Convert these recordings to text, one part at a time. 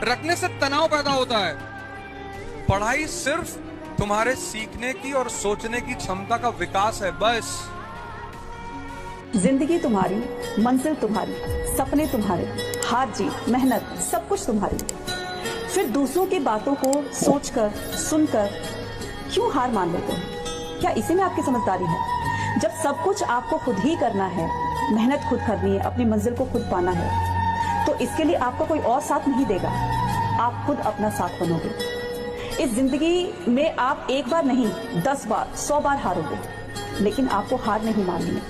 रखने से तनाव पैदा होता है। पढ़ाई सिर्फ तुम्हारे सीखने की और सोचने की क्षमता का विकास है, बस। जिंदगी तुम्हारी, मंजिल तुम्हारी, सपने तुम्हारे, हार जीत, मेहनत, सब कुछ तुम्हारी। फिर दूसरों की बातों को सोचकर, सुनकर क्यों हार मान लेते हो? क्या इसी में आपकी समझदारी है? जब सब कुछ आपको खुद ही करना है, मेहनत खुद करनी है, अपनी मंजिल को खुद पाना है, तो इसके लिए आपका कोई और साथ नहीं देगा, आप खुद अपना साथ बनोगे। इस जिंदगी में आप एक बार नहीं 10 बार 100 बार हारोगे, लेकिन आपको हार नहीं माननी है।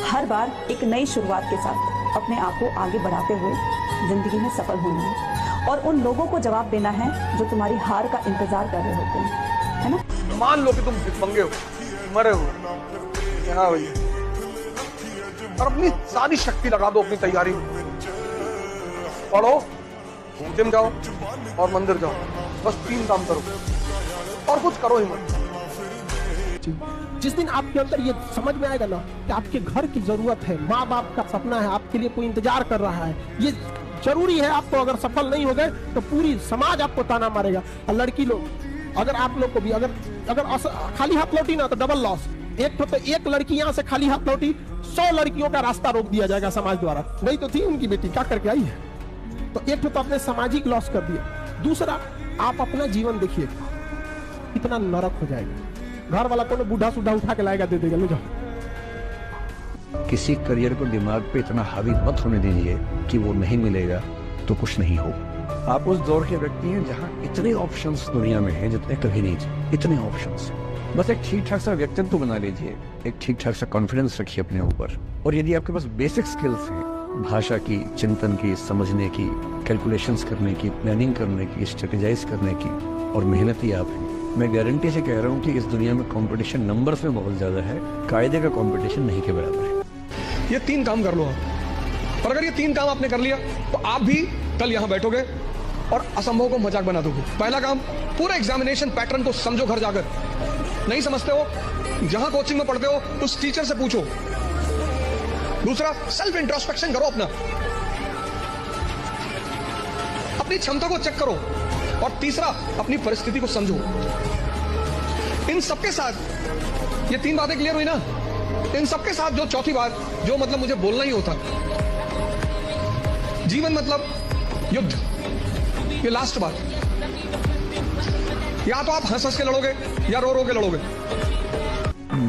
हर बार एक नई शुरुआत के साथ अपने आप को आगे बढ़ाते हुए जिंदगी में सफल होना है और उन लोगों को जवाब देना है जो तुम्हारी हार का इंतजार कर रहे होते हैं, है ना? मान लो कि तुम भिखमंगे हो, मरे हो, यहाँ हो, और अपनी सारी शक्ति लगा दो अपनी तैयारी में। पढ़ो, जिम जाओ और मंदिर जाओ, बस 3 काम करो और कुछ करो ही मत। जिस दिन आपके अंदर ये समझ में आएगा ना कि आपके घर की जरूरत है, माँ बाप का सपना है, आपके लिए कोई इंतजार कर रहा है, ये जरूरी है। आपको अगर सफल नहीं हो गए तो पूरी समाज आपको ताना मारेगा। और लड़की लोग, अगर आप लोग को भी अगर खाली हाथ लौटी ना तो डबल लॉस। एक लड़की यहाँ से खाली हाथ लौटी, 100 लड़कियों का रास्ता रोक दिया जाएगा समाज द्वारा। वही तो थी उनकी बेटी, क्या करके आई है? तो एक तो आपने सामाजिक लॉस कर दिया। दूसरा, आप अपना जीवन देखिए कितना नरक हो जाएगा। घर वाला को बूढ़ा सुढ़ा उठा के लाएगा, दे देगा, ले जाओ। किसी करियर को दिमाग पे इतना हावी मत होने दीजिए कि वो नहीं मिलेगा तो कुछ नहीं हो। आप उस दौर के व्यक्ति हैं जहां इतने ऑप्शंस दुनिया में हैं जितने कभी नहीं थे, इतने ऑप्शंस। बस एक ठीक ठाक सा व्यक्तित्व बना लीजिए, एक ठीक ठाक सा कॉन्फिडेंस रखिए अपने ऊपर, और यदि आपके पास बेसिक स्किल्स हैं, भाषा की, चिंतन की, समझने की, कैलकुलेशंस करने की, प्लानिंग करने की, स्ट्रेटेजाइज करने की, और मेहनती आप हैं, मैं गारंटी से कह रहा हूँ कि इस दुनिया में कंपटीशन नंबर्स में बहुत ज्यादा है, कायदे का कंपटीशन नहीं के बराबर है। ये 3 काम कर लो आप, और अगर ये 3 काम आपने कर लिया तो आप भी कल यहाँ बैठोगे और असंभव को मजाक बना दोगे। पहला काम, पूरा एग्जामिनेशन पैटर्न को समझो घर जाकर। नहीं समझते हो, जहां कोचिंग में पढ़ते हो उस टीचर से पूछो। दूसरा, सेल्फ इंट्रोस्पेक्शन करो, अपनी क्षमता को चेक करो। और तीसरा, अपनी परिस्थिति को समझो। इन सबके साथ ये 3 बातें क्लियर हुई ना? इन सबके साथ जो चौथी बात, जो मतलब मुझे बोलना ही होता, जीवन मतलब युद्ध, ये लास्ट बात। या तो आप हंस हंस के लड़ोगे या रो रो के लड़ोगे।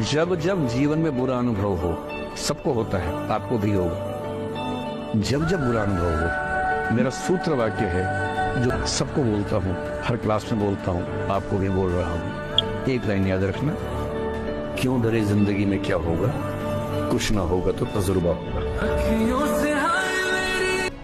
जब जब जीवन में बुरा अनुभव हो, सबको होता है, आपको भी होगा। जब जब बुरा अनुभव हो, मेरा सूत्र वाक्य है जो सबको बोलता हूँ, हर क्लास में बोलता हूँ, आपको भी बोल रहा हूँ। एक लाइन याद रखना, क्यों डरे जिंदगी में क्या होगा, कुछ ना होगा तो तजुर्बा होगा।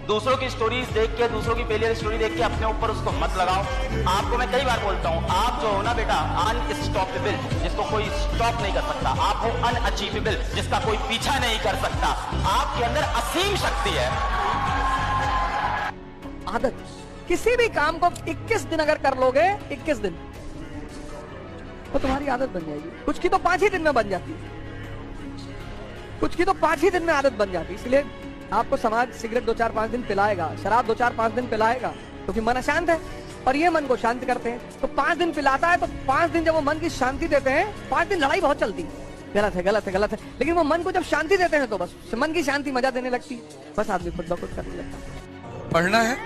दूसरों की स्टोरीज देख के, दूसरों की फेलियर स्टोरी देख के अपने ऊपर उसको मत लगाओ। आपको मैं कई बार बोलता हूँ, आप जो हो ना बेटा, अनस्टॉपेबल, जिसको कोई स्टॉप नहीं कर सकता। आप हो अनअचीवेबल, जिसका कोई पीछा नहीं कर सकता। आपके अंदर असीम शक्ति है। आदत, किसी भी काम को 21 दिन अगर कर लोगे, 21 दिन, तो तुम्हारी आदत बन जाएगी। कुछ की तो 5 ही दिन में बन जाती है, कुछ की तो 5 ही दिन में आदत बन जाती है। इसलिए आपको समाज सिगरेट 2-4-5 दिन पिलाएगा, शराब 2-4-5 दिन पिलाएगा, क्योंकि मन अशांत है और ये मन को शांत करते हैं। तो 5 दिन पिलाता है, तो 5 दिन जब वो मन की शांति देते हैं, 5 दिन लड़ाई बहुत चलती है, गलत है, गलत है, गलत है, लेकिन वो मन को जब शांति देते हैं तो बस मन की शांति मजा देने लगती है। बस आदमी खुद ब खुद करने लगता है। पढ़ना है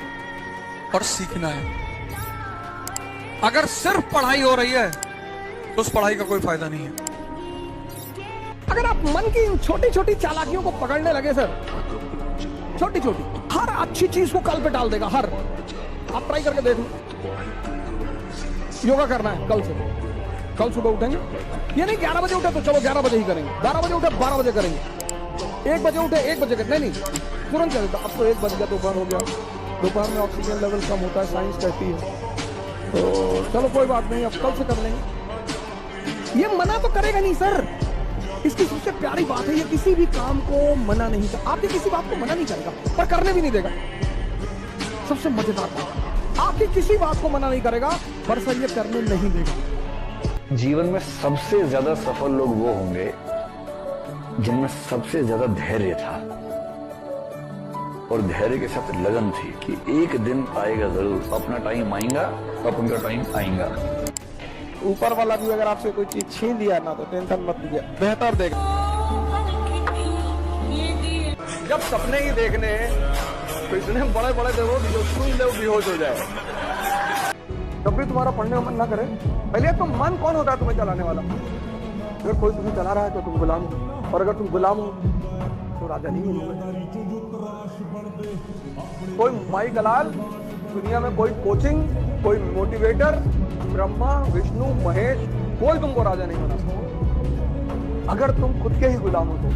और सीखना है। अगर सिर्फ पढ़ाई हो रही है तो उस पढ़ाई का कोई फायदा नहीं है। अगर आप मन की इन छोटी छोटी चालाकियों को पकड़ने लगे सर, छोटी छोटी, हर अच्छी चीज को कल पे डाल देगा। हर, आप ट्राई करके देख लो। योगा करना है कल से, कल सुबह उठेंगे, ये नहीं 11 बजे उठे तो चलो 11 बजे ही करेंगे, 12 बजे उठे 12 बजे करेंगे, 1 बजे उठे 1 बजे करेंगे, नहीं तुरंत करेंगे। अब तो 1 बज गया, दोपहर हो गया, दोपहर में ऑक्सीजन लेवल कम होता है, साइंस कहती है, तो चलो कोई बात नहीं, अब कल से कर लेंगे। ये मना तो करेगा नहीं सर, इसकी सबसे प्यारी बात है, ये किसी भी काम को मना नहीं कर, आपकी किसी बात को मना नहीं करेगा पर करने भी नहीं देगा। सबसे मजेदार बात, आपकी किसी बात को मना नहीं करेगा पर सर ये करने नहीं देगा। जीवन में सबसे ज्यादा सफल लोग वो होंगे जिनमें सबसे ज्यादा धैर्य था। और धैर्य के साथ लगन थी कि एक दिन आएगा जरूर, अपना टाइम आएगा, अपन का टाइम आएगा। ऊपर वाला भी अगर आपसे कोई चीज छीन लिया ना तो टेंशन मत लीजिए, बेहतर देगा। जब सपने ही देखने तो इतने बड़े बड़े देखो कि जो सुन ले वो बेहोश हो जाए। जब भी तुम्हारा पढ़ने का मन ना करे, पहले तुम मन कौन होता है तुम्हें चलाने वाला? अगर कोई तुम्हें चला रहा है तो तुम गुलाम हो, और अगर तुम गुलाम हो तो राजा नहीं हो। कोई माई दलाल दुनिया में, कोई कोचिंग, कोई मोटिवेटर, ब्रह्मा विष्णु महेश, कोई तुमको राजा नहीं बना। अगर तुम खुद के ही गुलाम हो तो